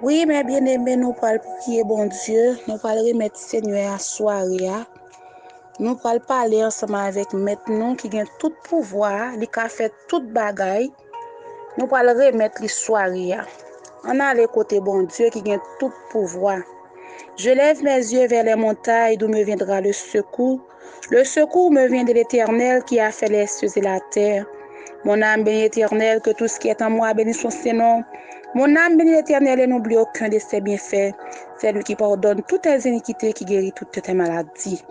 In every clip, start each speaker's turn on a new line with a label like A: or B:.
A: Oui, mes bien-aimés, nous parlons prier bon Dieu, nous parlons remettre Seigneur à soirée. Nous parlons parler ensemble avec Maître nous qui a tout pouvoir, qui a fait toute bagaille. Nous parlons remettre les soirées. On a le côté bon Dieu qui a tout pouvoir. Je lève mes yeux vers les montagnes d'où me viendra le secours. Le secours me vient de l'Éternel qui a fait les cieux et la terre. Mon âme bénit l'Éternel, que tout ce qui est en moi bénisse son nom. Mon âme bénit l'Éternel et n'oublie aucun de ses bienfaits. C'est lui qui pardonne toutes tes iniquités, qui guérit toutes tes maladies.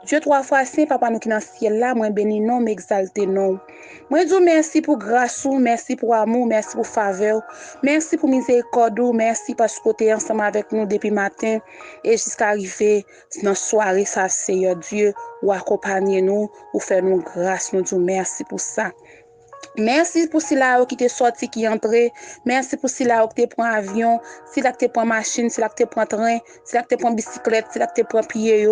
A: Dieu 3 fois saint, papa nous qui dans le ciel là, moi bénis non, m'exalter non. Moi dis merci pour grâce, merci pour amour, merci pour faveur, merci pour miséricorde, merci parce que tu es ensemble avec nous depuis matin et jusqu'à arriver dans soirée ça Seigneur Dieu, ou accompagner nous, ou faire nous grâce, nous disons merci pour ça. Merci pour cela qui t'est sorti, qui est entré. Merci pour cela qui t'es prend avion, cela qui t'es prend machine, cela qui t'es prend train, cela qui t'es prend bicyclette, cela qui t'es prend pied,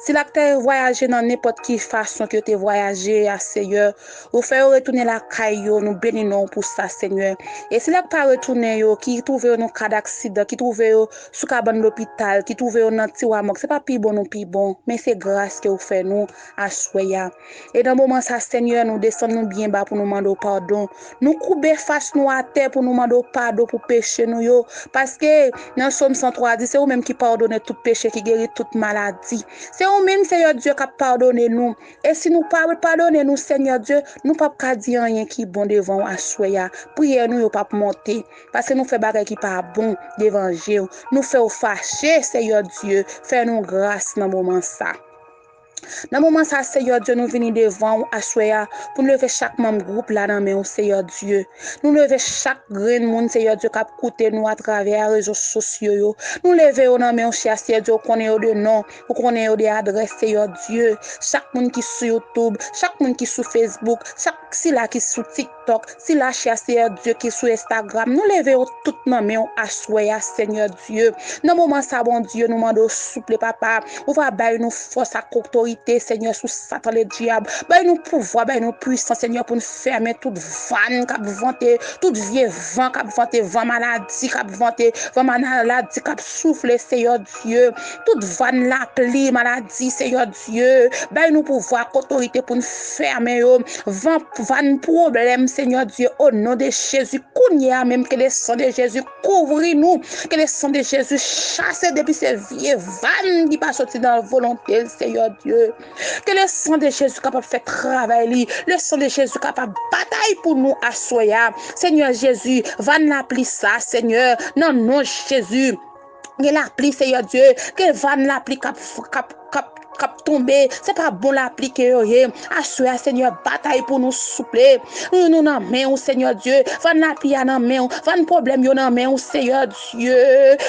A: cela qui t'es voyagé dans n'importe quelle façon que t'es voyagé à Seigneur. Ou faire retourner la caille, nous bénissons pour ça, Seigneur. Et cela qui pas retourner, qui trouve nos cas d'accident, qui trouve sous cabane l'hôpital, qui trouve dans Tiwamok, c'est pas plus bon, mais c'est grâce que vous faites nous à soya. Et dans le moment ça, Seigneur, nous descendons bien bas pour nous demander pardon. Nous couper face nous à terre pour nous demander pardon pour péché nous yo. Parce que dans Somme 103 dit c'est vous même qui pardonnez tout péché, qui guérit toute maladie. C'est vous même Seigneur Dieu qui pardonne nous. Et si nous pas pardonner nous Seigneur Dieu, nous pas qu'à dire rien qui bon devant à soya. Prière nous yo pas monter parce que nous fait bagay qui pas bon d'évangile. Nous fait fâcher Seigneur Dieu, faire nous grâce dans moment ça. Dans le moment ça, Seigneur Dieu, nous venons devant à soya pour nous lever chaque membre groupe là dans main, Seigneur Dieu. Nous lever chaque grain monde, Seigneur Dieu, qui a écouté nous à travers les réseaux sociaux. Nous lever dans main, cher Seigneur Dieu, qu'on ait de nom, qu'on ait des adresses, Seigneur Dieu. Chaque monde qui sur YouTube, chaque monde qui sur Facebook, chaque si là qui sur TikTok, si là, cher Seigneur Dieu, qui sur Instagram. Nous lever tout dans main à soya, Seigneur Dieu. Dans le moment ça, bon Dieu, nous demandons souple, papa. On va bailler nous force à autorité, Seigneur, sous Satan le diable. Ben nous pouvoir, ben nous puissant, Seigneur, pour nous fermer toute vanne qui a vanté, toute vieux vent qui a vanté, vent maladie qui a vanté, vent maladie qui a soufflé, Seigneur Dieu. Toute vanne la pli maladie, Seigneur Dieu. Ben nous pouvoir, autorité pour nous fermer, vent vanne problème, Seigneur Dieu, au nom de Jésus. Kounia même que le sang de Jésus couvre nous, que le sang de Jésus chasse depuis ces vieux vannes qui pas sorti dans la volonté, Seigneur Dieu. Que le sang de Jésus capable de faire travail, le sang de Jésus capable de bataille pour nous à soya. Seigneur Jésus, va nous appeler ça, Seigneur. Non, non, Jésus. Que l'appli, Seigneur Dieu. Que va nous appeler cap tomber, c'est pas bon l'appliquer assurer Seigneur bataille pour nous soupler nous nan main Seigneur Dieu van l'appliquer nan main van problème yo nan main Seigneur Dieu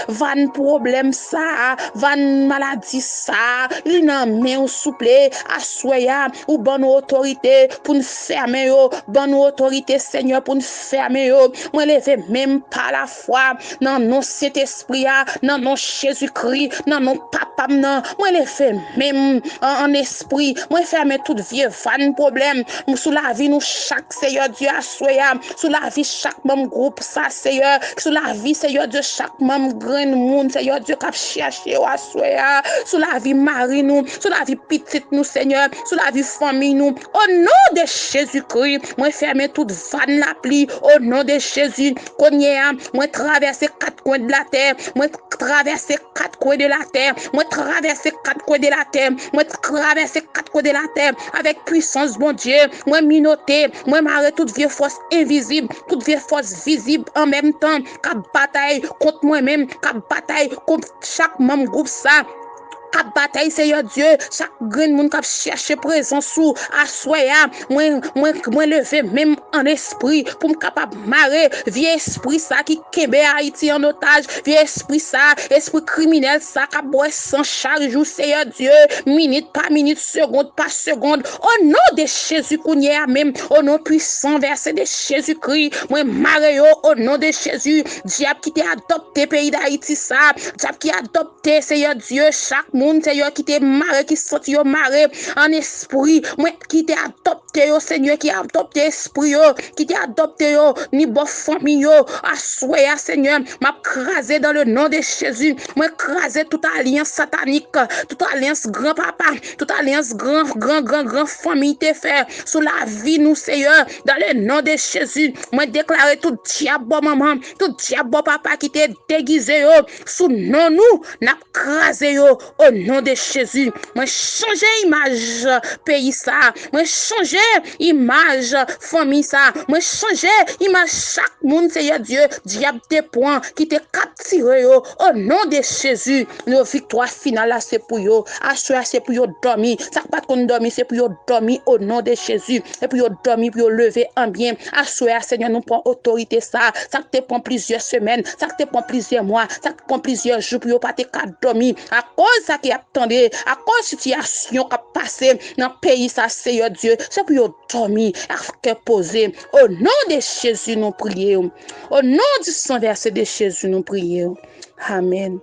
A: van problème ça van maladie ça li nan main soupler assurer ou bonne autorité pour nous fermer yo bonne autorité Seigneur pour nous fermer yo moi lever même par la foi non non cet esprit non non Jésus-Christ non non papa non moi lever même en esprit, moi fermer toute vieux fan problème sous la vie nous chaque Seigneur Dieu à soya sous la vie chaque membre groupe ça Seigneur sous la vie Seigneur Dieu chaque membre grand monde Seigneur Dieu qui chercher à soya sous la vie mari nous sous la vie petite nous Seigneur sous la vie famille nous au nom de Jésus-Christ moi fermer toute vanne la pli au nom de Jésus connait moi traverser quatre coins de la terre moi traverser quatre coins de la terre moi traverser quatre coins de la terre moi traverser quatre coins de la terre avec puissance bon Dieu moi minoter moi marrer toute vieille force invisible toute vieille force visible en même temps qu'a bataille contre moi-même qu'a bataille contre chaque membre groupe ça à bataille Seigneur Dieu chaque grand monde qui cherche présence sous à soya moi lever même en esprit pour me capable marrer vieux esprit ça qui kembe Haïti en otage vieux esprit ça esprit criminel ça qui boit sans chaque jour Seigneur Dieu minute par minute seconde par seconde au nom de Jésus kounya même au nom puissant versé de Jésus-Christ moi marrer au nom de Jésus diable qui t'a adopté pays d'Haïti ça diable qui a adopté Seigneur Dieu chaque monde, Seigneur, qui t'est marré, qui senti yo marré en esprit, moi, qui t'est adopté, yo, Seigneur, qui a adopté esprit, yo, qui t'est adopté, yo, ni bon famille, yo, à Seigneur, m'a crasé dans le nom de Jésus, moi, crasé toute alliance satanique, toute alliance grand-papa, toute alliance grand famille te fait sous la vie, nous, Seigneur, dans le nom de Jésus, moi, déclarer tout diable, maman, tout diable, papa, qui t'est déguisé, yo, sous nom, nous, n'a crasé, yo, au nom de Jésus, moi, changer image, pays ça, moi, changer image, famille ça, moi, changer image, chaque monde, Seigneur Dieu, diable des points, qui t'est capturé, yo, au nom de Jésus, nos victoires finales, là, c'est pour yo, assurer, c'est pour yo dormir, ça pas qu'on dormir, c'est pour yo dormir au nom de Jésus, et pour yo dormir, pour yo lever en bien, assurer, Seigneur, nous prend autorité ça te prend plusieurs semaines, ça te prend plusieurs mois, ça te prend plusieurs jours pour yo pas te dormir, à cause ça qui attendait, à cause situation qui a passé dans le pays, ça, Seigneur Dieu, c'est pour yo dormir, à cœur posé, au nom de Jésus, nous prions, au nom du sang versé de Jésus, nous prions, amen.